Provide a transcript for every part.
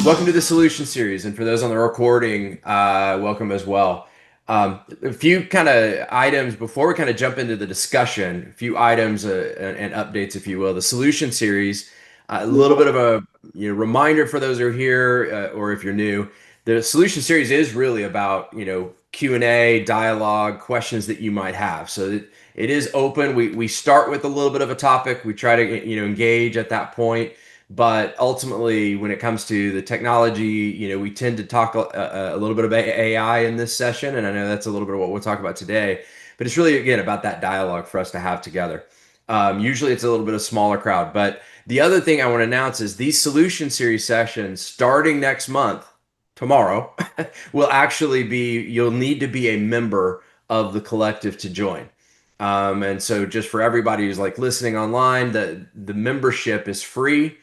Welcome to the Solution Series, and for those on the recording, welcome as well. A few kind of items before we kind of jump into the discussion, a few items and updates, if you will. The Solution Series, a little bit of a reminder for those who are here or if you're new. The Solution Series is really about Q&A, dialogue, questions that you might have. So it is open. We start with a little bit of a topic. We try to engage at that point. But ultimately, when it comes to the technology, we tend to talk a little bit about AI in this session, and I know that's a little bit of what we'll talk about today. But it's really, again, about that dialogue for us to have together. Usually it's a little bit of smaller crowd. But the other thing I want to announce is these Solution Series sessions starting next month, tomorrow, will actually you'll need to be a member of the collective to join. And so just for everybody who's like listening online, the membership is free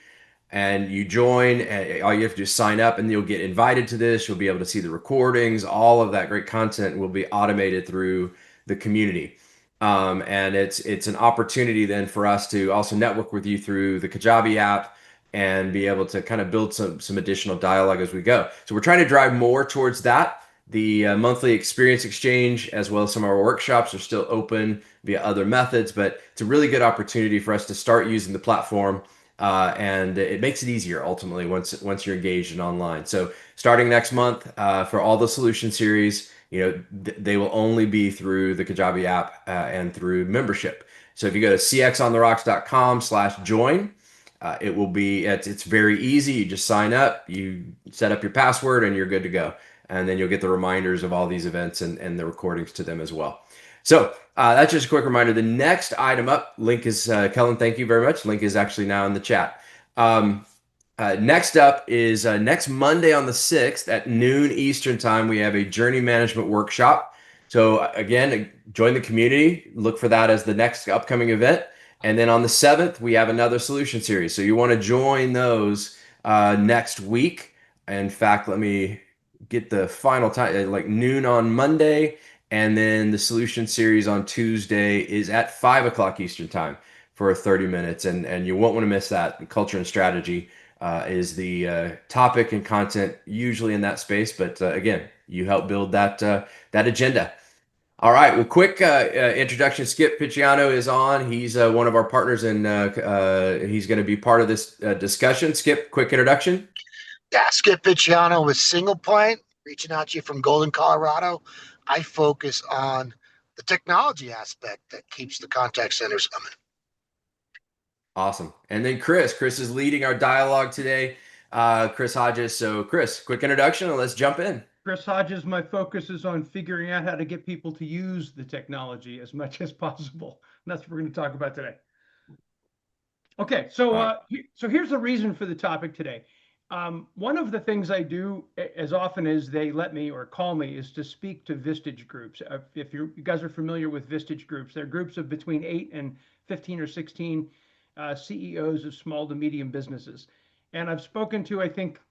and you join, and all you have to do is sign up and you'll get invited to this. You'll be able to see the recordings. All of that great content will be automated through the community. And it's an opportunity then for us to also network with you through the Kajabi app and be able to kind of build some additional dialogue as we go. So we're trying to drive more towards that. The monthly experience exchange, as well as some of our workshops, are still open via other methods, but it's a really good opportunity for us to start using the platform. And it makes it easier ultimately once you're engaged in online. So starting next month for all the Solution Series, they will only be through the Kajabi app and through membership. So if you go to cxontherocks.com/join, it will be it's very easy. You just sign up, you set up your password, and you're good to go. And then you'll get the reminders of all these events and the recordings to them as well. So that's just a quick reminder. The next item up, link is, Kellen, thank you very much. Link is actually now in the chat. Next up is next Monday on the 6th at noon Eastern time, we have a journey management workshop. So again, join the community, look for that as the next upcoming event. And then on the 7th, we have another Solution Series. So you want to join those next week. In fact, let me get the final time, like noon on Monday. And then the Solution Series on Tuesday is at 5 o'clock Eastern time for 30 minutes. And you won't want to miss that. Culture and strategy is the topic and content usually in that space. But again, you help build that agenda. All right. Well, quick introduction. Skip Picciano is on. He's one of our partners, and he's going to be part of this discussion. Skip, quick introduction. Yeah, Skip Picciano with Single Point, reaching out to you from Golden, Colorado. I focus on the technology aspect that keeps the contact centers coming. Awesome. And then Chris is leading our dialogue today. Chris Hodges. So Chris, quick introduction and let's jump in. Chris Hodges, my focus is on figuring out how to get people to use the technology as much as possible. And that's what we're going to talk about today. Okay, so here's the reason for the topic today. One of the things I do as often as they let me or call me is to speak to Vistage groups. If you guys are familiar with Vistage groups, they're groups of between 8 and 15 or 16 CEOs of small to medium businesses. And I've spoken to, I think,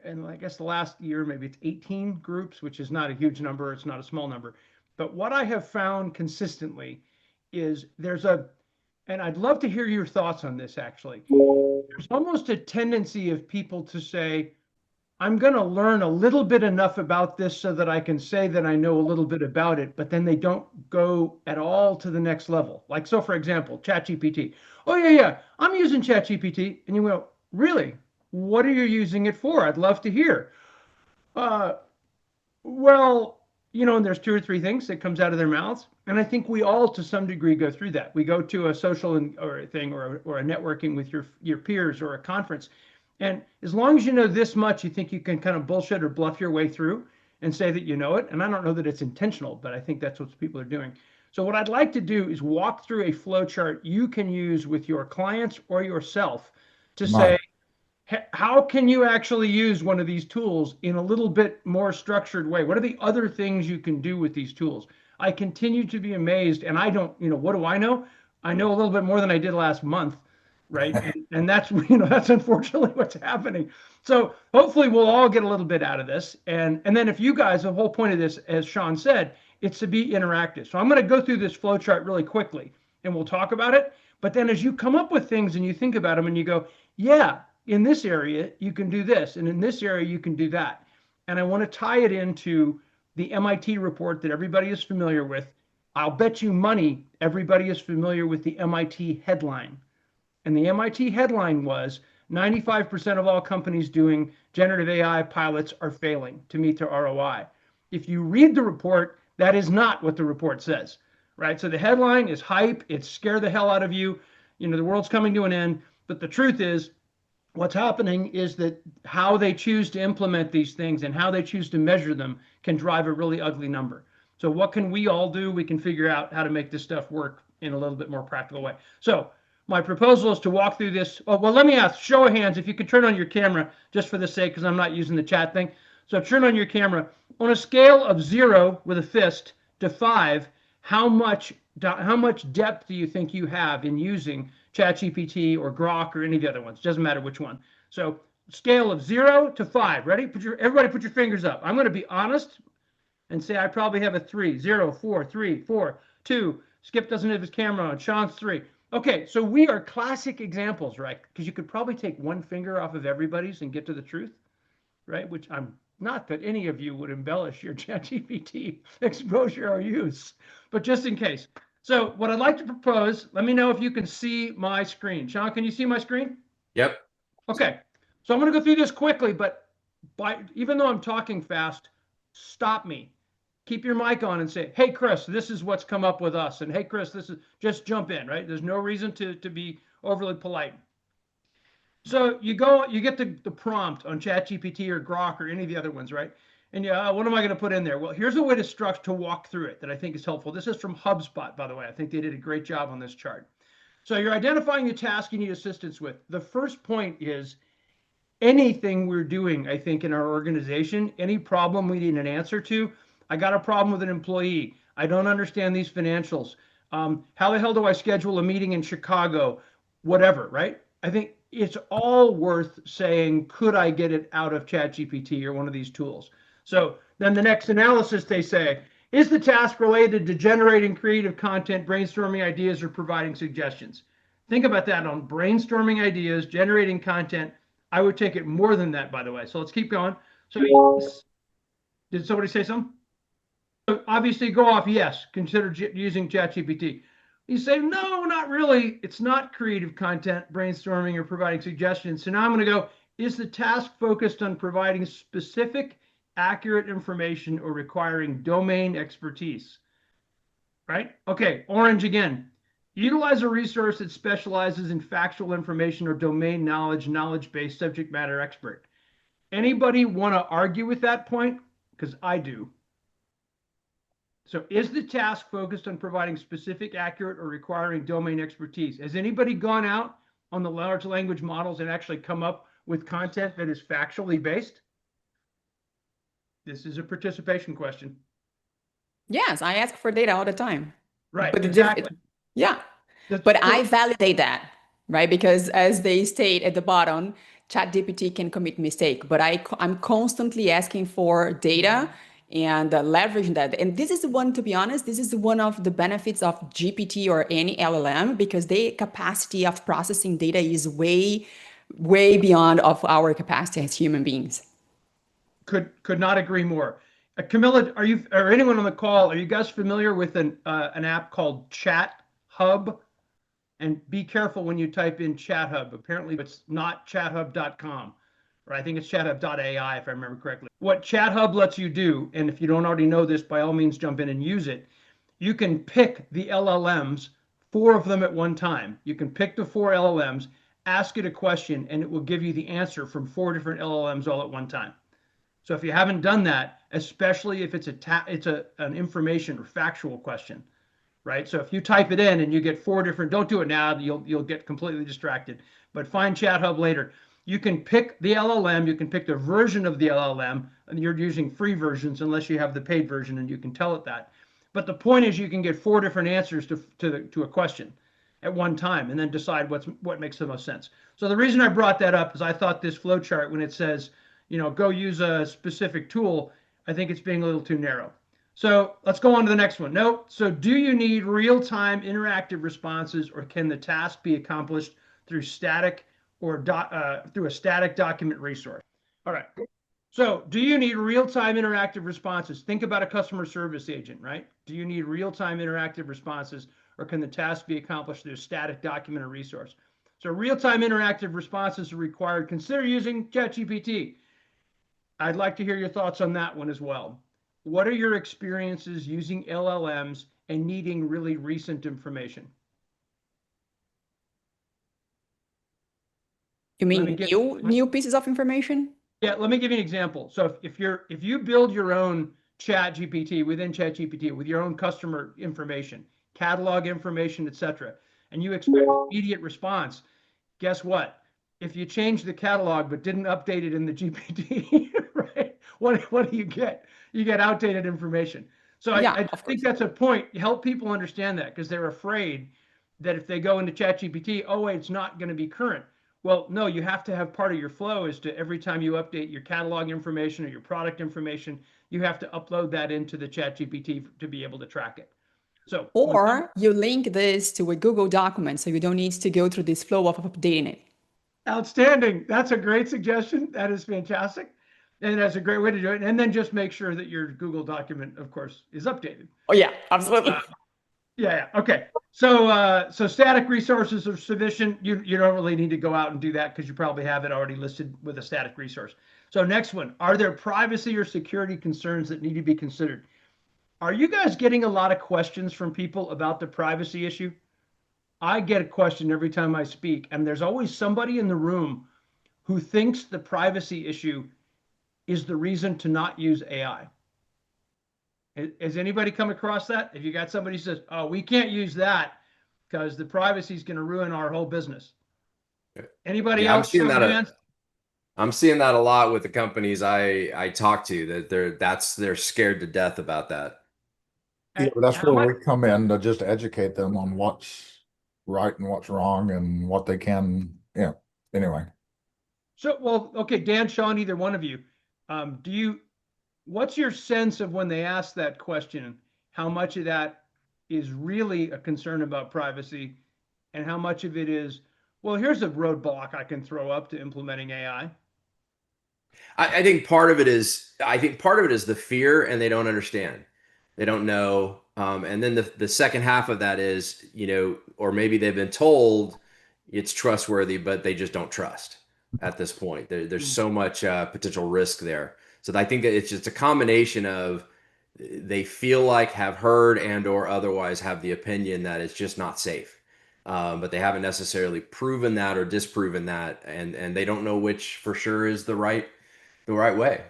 and I guess the last year, maybe it's 18 groups, which is not a huge number. It's not a small number. But what I have found consistently is and I'd love to hear your thoughts on this actually. There's almost a tendency of people to say, I'm going to learn a little bit enough about this so that I can say that I know a little bit about it, but then they don't go at all to the next level. Like, so for example, ChatGPT. Oh yeah, I'm using ChatGPT. And you go, really? What are you using it for? I'd love to hear. Well, and there's 2 or 3 things that comes out of their mouths. And I think we all, to some degree, go through that. We go to a social or a thing or a networking with your peers or a conference. And as long as you know this much, you think you can kind of bullshit or bluff your way through and say that you know it. And I don't know that it's intentional, but I think that's what people are doing. So what I'd like to do is walk through a flow chart you can use with your clients or yourself to say, how can you actually use one of these tools in a little bit more structured way? What are the other things you can do with these tools? I continue to be amazed, and I don't, what do I know? I know a little bit more than I did last month, right? And that's, that's unfortunately what's happening. So hopefully we'll all get a little bit out of this. And then if you guys, the whole point of this, as Sean said, it's to be interactive. So I'm going to go through this flow chart really quickly, and we'll talk about it. But then as you come up with things and you think about them and you go, yeah, in this area, you can do this, and in this area, you can do that. And I want to tie it into the MIT report that everybody is familiar with. I'll bet you money everybody is familiar with the MIT headline. And the MIT headline was 95% of all companies doing generative AI pilots are failing to meet their ROI. If you read the report, that is not what the report says, right? So the headline is hype. It's scare the hell out of you. You know, the world's coming to an end. But the truth is, what's happening is that how they choose to implement these things and how they choose to measure them can drive a really ugly number. So what can we all do? We can figure out how to make this stuff work in a little bit more practical way. So my proposal is to walk through this. Oh, well, let me ask, show of hands, if you could turn on your camera just for the sake, because I'm not using the chat thing. So turn on your camera. On a scale of 0 with a fist to 5, how much depth do you think you have in using ChatGPT or Grok or any of the other ones? Doesn't matter which one. So scale of 0 to 5. Ready? Everybody put your fingers up. I'm going to be honest and say I probably have a 3. 0, 4, 3, 4, 2. Skip doesn't have his camera on. Sean's 3. Okay, so we are classic examples, right? Because you could probably take one finger off of everybody's and get to the truth, right? Which I'm not that any of you would embellish your ChatGPT exposure or use, but just in case. So what I'd like to propose, let me know if you can see my screen. Sean, can you see my screen? Yep. Okay, so I'm going to go through this quickly, but even though I'm talking fast, stop me. Keep your mic on and say, hey, Chris, this is what's come up with us. And hey, Chris, this is just jump in, right? There's no reason to be overly polite. So you get the prompt on ChatGPT or Grok or any of the other ones, right? And what am I going to put in there? Well, here's a way to walk through it that I think is helpful. This is from HubSpot, by the way. I think they did a great job on this chart. So you're identifying the task you need assistance with. The first point is anything we're doing, I think, in our organization, any problem we need an answer to. I got a problem with an employee. I don't understand these financials. How the hell do I schedule a meeting in Chicago? Whatever, right? I think it's all worth saying, could I get it out of ChatGPT or one of these tools? So then the next analysis, they say, is the task related to generating creative content, brainstorming ideas, or providing suggestions? Think about that on brainstorming ideas, generating content. I would take it more than that, by the way. So let's keep going. So did somebody say something? So obviously go off, yes, consider using ChatGPT. You say, no, not really. It's not creative content, brainstorming, or providing suggestions. So now I'm going to go, is the task focused on providing specific, accurate information or requiring domain expertise? Right? Okay, orange again. Utilize a resource that specializes in factual information or domain knowledge-based subject matter expert. Anybody want to argue with that point? Because I do. So is the task focused on providing specific, accurate, or requiring domain expertise? Has anybody gone out on the large language models and actually come up with content that is factually based? This is a participation question. Yes, I ask for data all the time. Right, But exactly. Yeah, That's but true. I validate that, right? Because as they state at the bottom, ChatGPT can commit mistake, but I'm constantly asking for data and leveraging that. And this is one, to be honest, this is one of the benefits of GPT or any LLM, because their capacity of processing data is way, way beyond of our capacity as human beings. Could not agree more. Camilla, are you or anyone on the call? Are you guys familiar with an app called ChatHub? And be careful when you type in ChatHub. Apparently, it's not chathub.com, or I think it's chathub.ai if I remember correctly. What ChatHub lets you do, and if you don't already know this, by all means jump in and use it. You can pick the LLMs, 4 of them at one time. You can pick the 4 LLMs, ask it a question, and it will give you the answer from 4 different LLMs all at one time. So if you haven't done that, especially if it's an information or factual question, right? So if you type it in and you get 4 different, don't do it now, you'll get completely distracted. But find ChatHub later. You can pick the LLM, you can pick the version of the LLM, and you're using free versions unless you have the paid version, and you can tell it that. But the point is you can get 4 different answers to a question at one time and then decide what makes the most sense. So the reason I brought that up is I thought this flowchart, when it says, go use a specific tool, I think it's being a little too narrow. So let's go on to the next one. No. So do you need real-time interactive responses, or can the task be accomplished through static or through a static document resource. All right. So do you need real-time interactive responses? Think about a customer service agent, right? Do you need real-time interactive responses, or can the task be accomplished through a static document or resource? So real-time interactive responses are required. Consider using ChatGPT. I'd like to hear your thoughts on that one as well. What are your experiences using LLMs and needing really recent information? You mean new pieces of information? Yeah, let me give you an example. So if you build your own ChatGPT within ChatGPT with your own customer information, catalog information, etc., and you expect immediate response, guess what? If you change the catalog but didn't update it in the GPT, right? What do you get? You get outdated information. So I think that's a point. Help people understand that, because they're afraid that if they go into ChatGPT, oh wait, it's not going to be current. Well, no, you have to have part of your flow is to every time you update your catalog information or your product information, you have to upload that into the ChatGPT to be able to track it. So, or you link this to a Google document, so you don't need to go through this flow of updating it. Outstanding. That's a great suggestion. That is fantastic. And that's a great way to do it. And then just make sure that your Google document, of course, is updated. Oh yeah, absolutely. Yeah. Okay. So static resources are sufficient. You don't really need to go out and do that, because you probably have it already listed with a static resource. So next one, are there privacy or security concerns that need to be considered? Are you guys getting a lot of questions from people about the privacy issue? I get a question every time I speak, and there's always somebody in the room who thinks the privacy issue is the reason to not use AI. Has anybody come across that? If you got somebody who says, oh, we can't use that because the privacy is going to ruin our whole business. Anybody else? I'm seeing that a lot with the companies I talk to, that they're scared to death about that. Yeah, but that's where we come in to just educate them on what's right and what's wrong and what they can, yeah. Anyway. So, well, okay, Dan, Sean, either one of you, what's your sense of when they ask that question, how much of that is really a concern about privacy, and how much of it is, well, here's a roadblock I can throw up to implementing AI? I think part of it is the fear, and they don't understand. They don't know. And then the second half of that is, or maybe they've been told it's trustworthy, but they just don't trust at this point. There's so much potential risk there. So I think that it's just a combination of they feel like, have heard and or otherwise have the opinion that it's just not safe. But they haven't necessarily proven that or disproven that, and they don't know which for sure is the right way.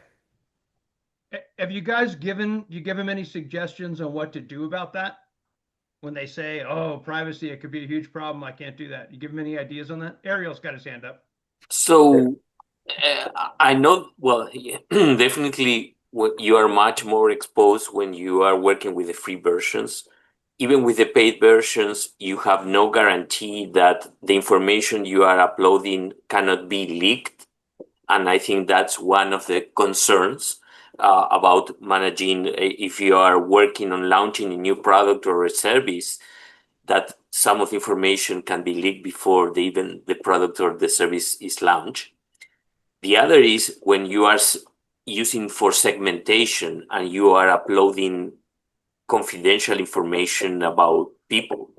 Have you guys given them any suggestions on what to do about that? When they say, oh, privacy, it could be a huge problem, I can't do that. You give them any ideas on that? Ariel's got his hand up. So I know, well, definitely you are much more exposed when you are working with the free versions. Even with the paid versions, you have no guarantee that the information you are uploading cannot be leaked. And I think that's one of the concerns about managing, if you are working on launching a new product or a service, that some of the information can be leaked before even the product or the service is launched. The other is when you are using for segmentation and you are uploading confidential information about people.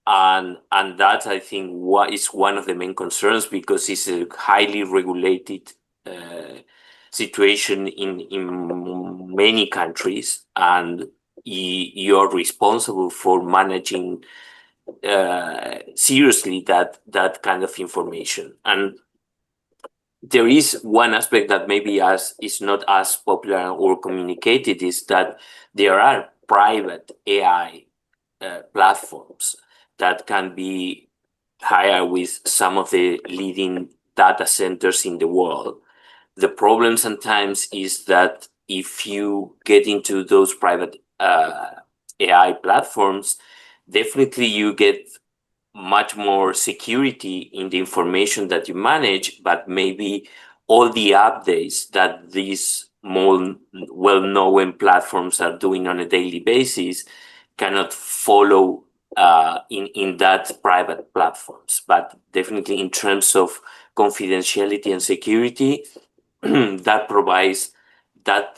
And that, I think, is one of the main concerns, because it's a highly regulated situation in many countries, and you're responsible for managing seriously that kind of information. And there is one aspect that maybe is not as popular or communicated, is that there are private AI platforms that can be hired with some of the leading data centers in the world. The problem sometimes is that if you get into those private AI platforms, definitely you get much more security in the information that you manage, but maybe all the updates that these more well-known platforms are doing on a daily basis cannot follow in that private platforms. But definitely in terms of confidentiality and security, that provides that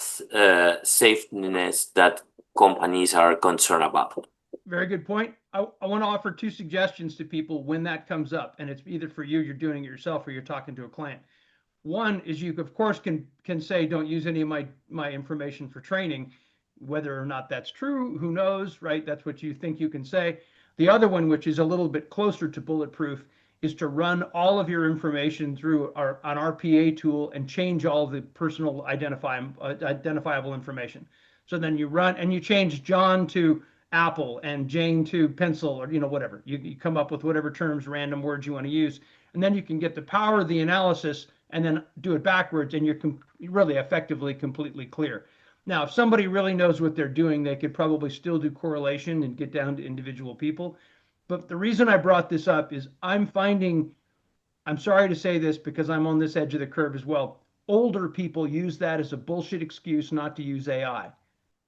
safeness that companies are concerned about. Very good point. I want to offer two suggestions to people when that comes up, and it's either for you, you're doing it yourself, or you're talking to a client. One is you, of course, can say, don't use any of my information for training. Whether or not that's true, who knows, right? That's what you think you can say. The other one, which is a little bit closer to bulletproof, is to run all of your information through an RPA tool and change all the personal identifiable information. So then you run and you change John to Apple and Jane to pencil, or whatever. You come up with whatever terms, random words you want to use, and then you can get the power of the analysis and then do it backwards, and you're really effectively completely clear. Now, if somebody really knows what they're doing, they could probably still do correlation and get down to individual people. But the reason I brought this up is I'm sorry to say this because I'm on this edge of the curve as well. Older people use that as a bullshit excuse not to use AI.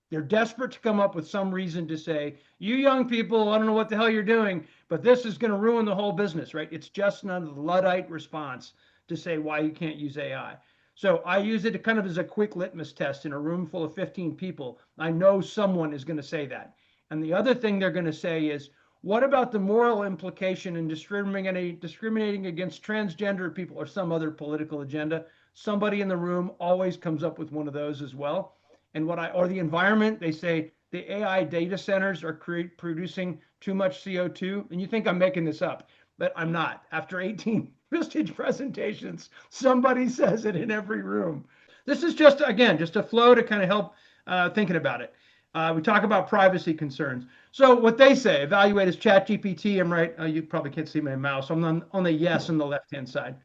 They're desperate to come up with some reason to say, you young people, I don't know what the hell you're doing, but this is going to ruin the whole business, right? It's just not a Luddite response to say why you can't use AI. So I use it kind of as a quick litmus test in a room full of 15 people. I know someone is going to say that. And the other thing they're going to say is, what about the moral implication in discriminating against transgender people or some other political agenda? Somebody in the room always comes up with one of those as well. And or the environment, they say the AI data centers are producing too much CO2. And you think I'm making this up, but I'm not. After 18 Vistage presentations, somebody says it in every room. This is just, again, just a flow to kind of help thinking about it. We talk about privacy concerns. So what they say, evaluate as ChatGPT. I'm right. You probably can't see my mouse. I'm on the yes on the left-hand side.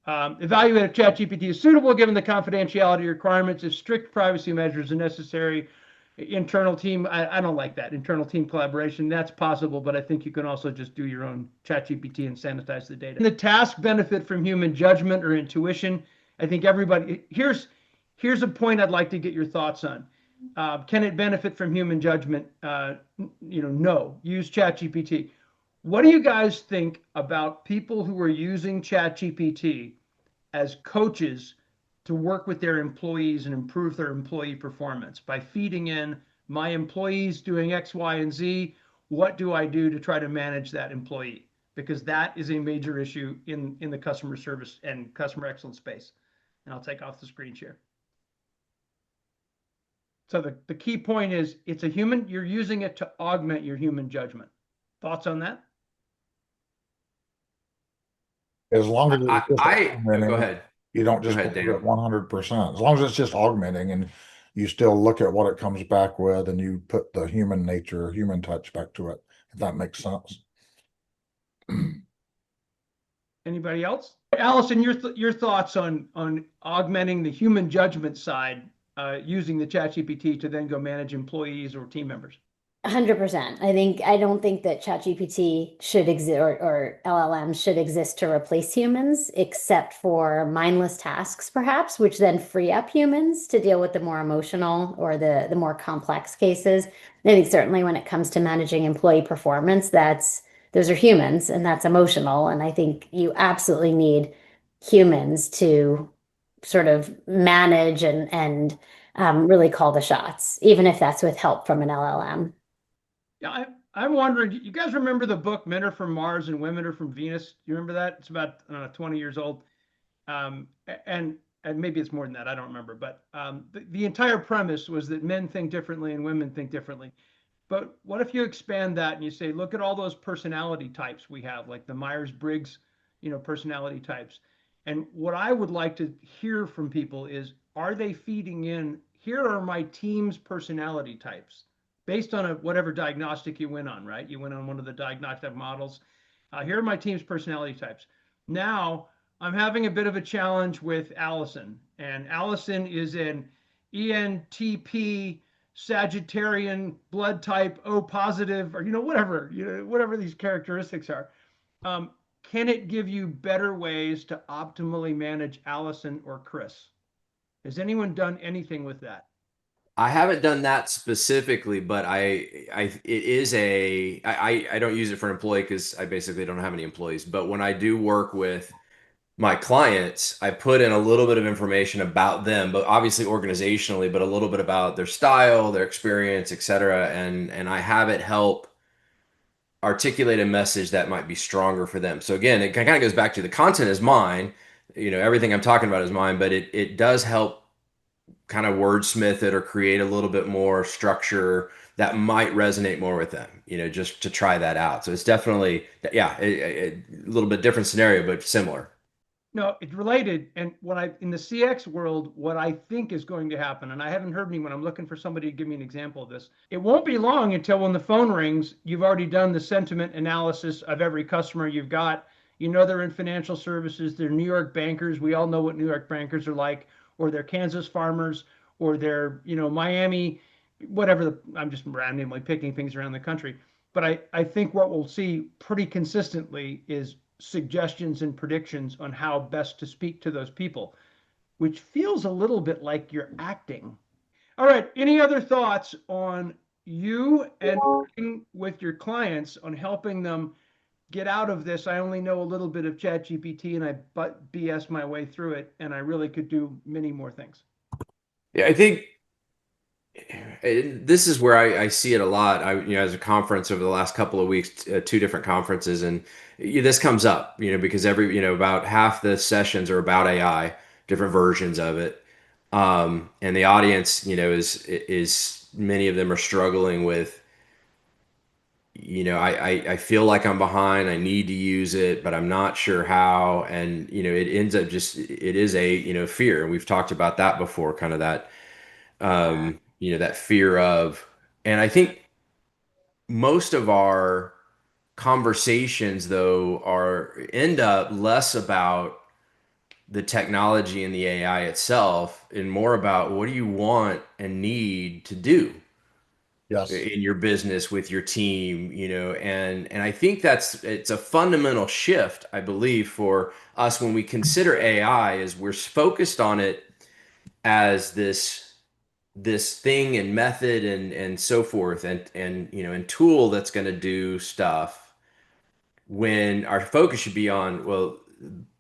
Evaluate if ChatGPT is suitable given the confidentiality requirements. If strict privacy measures are necessary, internal team, I don't like that. Internal team collaboration, that's possible, but I think you can also just do your own ChatGPT and sanitize the data. And the task benefit from human judgment or intuition. I think everybody, here's a point I'd like to get your thoughts on. Can it benefit from human judgment? No. Use ChatGPT. What do you guys think about people who are using ChatGPT as coaches to work with their employees and improve their employee performance by feeding in my employees doing X, Y, and Z? What do I do to try to manage that employee? Because that is a major issue in the customer service and customer excellence space. And I'll take off the screen share. So the key point is you're using it to augment your human judgment. Thoughts on that? As long as it's just go augmenting, ahead. you don't just Go ahead, go Dan. at 100%. As long as it's just augmenting and you still look at what it comes back with and you put the human nature, human touch back to it, if that makes sense. Anybody else? Allison, your thoughts on augmenting the human judgment side using the ChatGPT to then go manage employees or team members? 100%. I don't think that ChatGPT should exist or LLMs should exist to replace humans, except for mindless tasks, perhaps, which then free up humans to deal with the more emotional or the more complex cases. I think certainly when it comes to managing employee performance, those are humans and that's emotional. And I think you absolutely need humans to sort of manage and really call the shots, even if that's with help from an LLM. Yeah, I'm wondering, you guys remember the book Men Are From Mars and Women Are From Venus? You remember that? It's about 20 years old. And maybe it's more than that, I don't remember. But the entire premise was that men think differently and women think differently. But what if you expand that and you say, look at all those personality types we have, like the Myers-Briggs, personality types. And what I would like to hear from people is, are they feeding in, here are my team's personality types? Based on whatever diagnostic you went on, right? You went on one of the diagnostic models. Here are my team's personality types. Now, I'm having a bit of a challenge with Allison. And Allison is an ENTP, Sagittarian, blood type, O positive, or whatever these characteristics are. Can it give you better ways to optimally manage Allison or Chris? Has anyone done anything with that? I haven't done that specifically, but I don't use it for an employee because I basically don't have any employees. But when I do work with my clients, I put in a little bit of information about them, but obviously organizationally, but a little bit about their style, their experience, et cetera. And I have it help articulate a message that might be stronger for them. So again, it kind of goes back to the content is mine, everything I'm talking about is mine, but it does help kind of wordsmith it or create a little bit more structure that might resonate more with them, just to try that out. So it's definitely, yeah, a little bit different scenario, but similar. No, it's related. And in the CX world, what I think is going to happen, and I haven't heard anyone, I'm looking for somebody to give me an example of this. It won't be long until when the phone rings, you've already done the sentiment analysis of every customer you've got. They're in financial services, they're New York bankers. We all know what New York bankers are like, or they're Kansas farmers, or they're, Miami, whatever. I'm just randomly picking things around the country. But I think what we'll see pretty consistently is suggestions and predictions on how best to speak to those people, which feels a little bit like you're acting. All right. Any other thoughts on you and working with your clients on helping them get out of this? I only know a little bit of ChatGPT and I BS my way through it, and I really could do many more things. Yeah, I think this is where I see it a lot. As a conference over the last couple of weeks, two different conferences, and this comes up, because about half the sessions are about AI, different versions of it, and the audience, is many of them are struggling with, I feel like I'm behind. I need to use it, but I'm not sure how, and it ends up it is a fear, and we've talked about that before, kind of that that fear of, and I think most of our conversations though are end up less about the technology and the AI itself and more about what do you want and need to do Yes. in your business with your team, and I think it's a fundamental shift, I believe, for us when we consider AI is we're focused on it as this thing and method and so forth and tool that's going to do stuff when our focus should be on, well,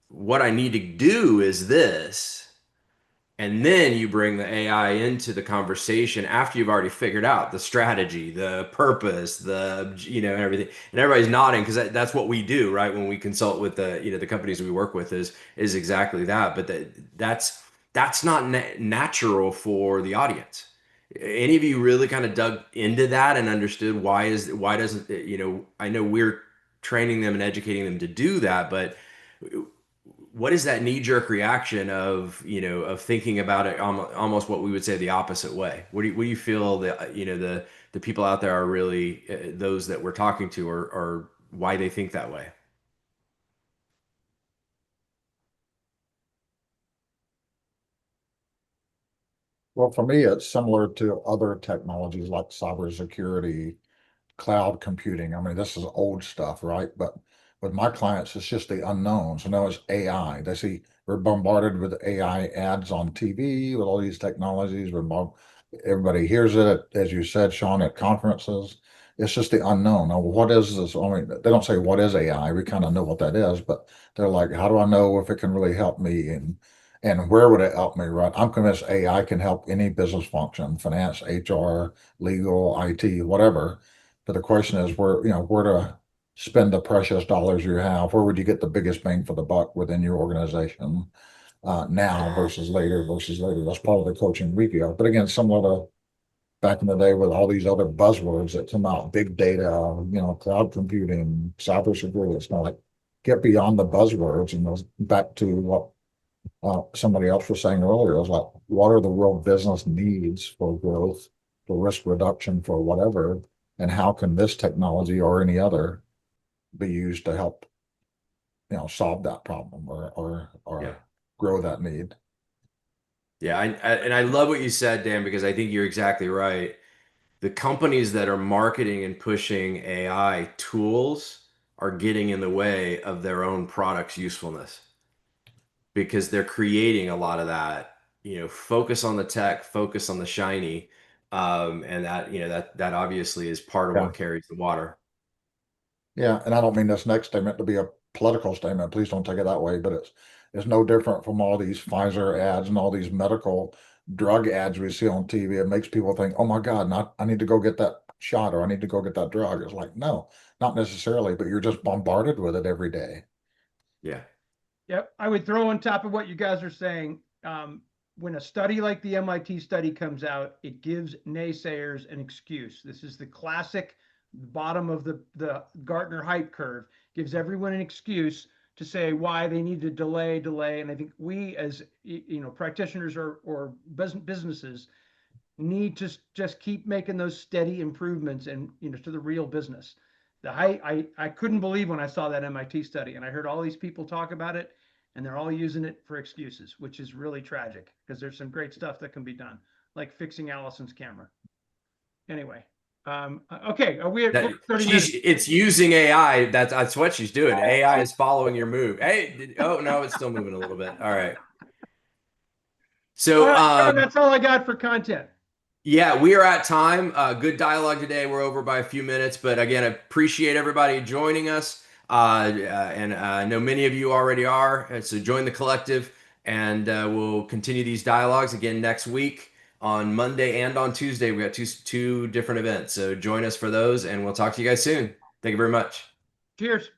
what I need to do is this, and then you bring the AI into the conversation after you've already figured out the strategy, the purpose, and everything. And everybody's nodding because that's what we do, right? When we consult with the companies we work with is exactly that. But that's not natural for the audience. Any of you really kind of dug into that and understood why doesn't I know we're training them and educating them to do that, but what is that knee-jerk reaction of of thinking about it almost what we would say the opposite way? What do you feel that the people out there are really those that we're talking to or why they think that way? Well, for me, it's similar to other technologies like cybersecurity, cloud computing. I mean, this is old stuff, right? But with my clients, it's just the unknown. So now it's AI. They see we're bombarded with AI ads on TV with all these technologies. Everybody hears it, as you said, Sean, at conferences. It's just the unknown. Now, what is this? I mean, they don't say what is AI. We kind of know what that is, but they're like, how do I know if it can really help me? And where would it help me, right? I'm convinced AI can help any business function, finance, HR, legal, IT, whatever. But the question is where to spend the precious dollars you have. Where would you get the biggest bang for the buck within your organization now versus later versus later? That's part of the coaching we give. But again, similar to back in the day with all these other buzzwords that come out, big data, cloud computing, cybersecurity. It's not like get beyond the buzzwords and goes back to what somebody else was saying earlier. It was like, what are the real business needs for growth, for risk reduction, for whatever, and how can this technology or any other be used to help, solve that problem or Yeah. grow that need? Yeah, and I love what you said, Dan, because I think you're exactly right. The companies that are marketing and pushing AI tools are getting in the way of their own product's usefulness because they're creating a lot of that, focus on the tech, focus on the shiny, And that, that obviously is part of Yeah. what carries the water. Yeah, and I don't mean this next statement to be a political statement. Please don't take it that way, but it's no different from all these Pfizer ads and all these medical drug ads we see on TV. It makes people think, oh my God, I need to go get that shot or I need to go get that drug. It's like, no, not necessarily, but you're just bombarded with it every day. Yeah. Yep. I would throw on top of what you guys are saying. When a study like the MIT study comes out, it gives naysayers an excuse. This is the classic bottom of the Gartner hype curve, gives everyone an excuse to say why they need to delay. And I think we as practitioners or businesses need to just keep making those steady improvements and to the real business. I couldn't believe when I saw that MIT study and I heard all these people talk about it and they're all using it for excuses, which is really tragic because there's some great stuff that can be done, like fixing Allison's camera. Anyway, okay, we're 30 minutes. It's using AI. That's what she's doing. AI is following your move. Hey, oh no, it's still moving a little bit. All right. So, All right, that's all I got for content. yeah, we are at time. Good dialogue today. We're over by a few minutes, but again, I appreciate everybody joining us. And I know many of you already are. So join the collective, and we'll continue these dialogues again next week on Monday and on Tuesday. We got two different events. So join us for those, and we'll talk to you guys soon. Thank you very much. Cheers.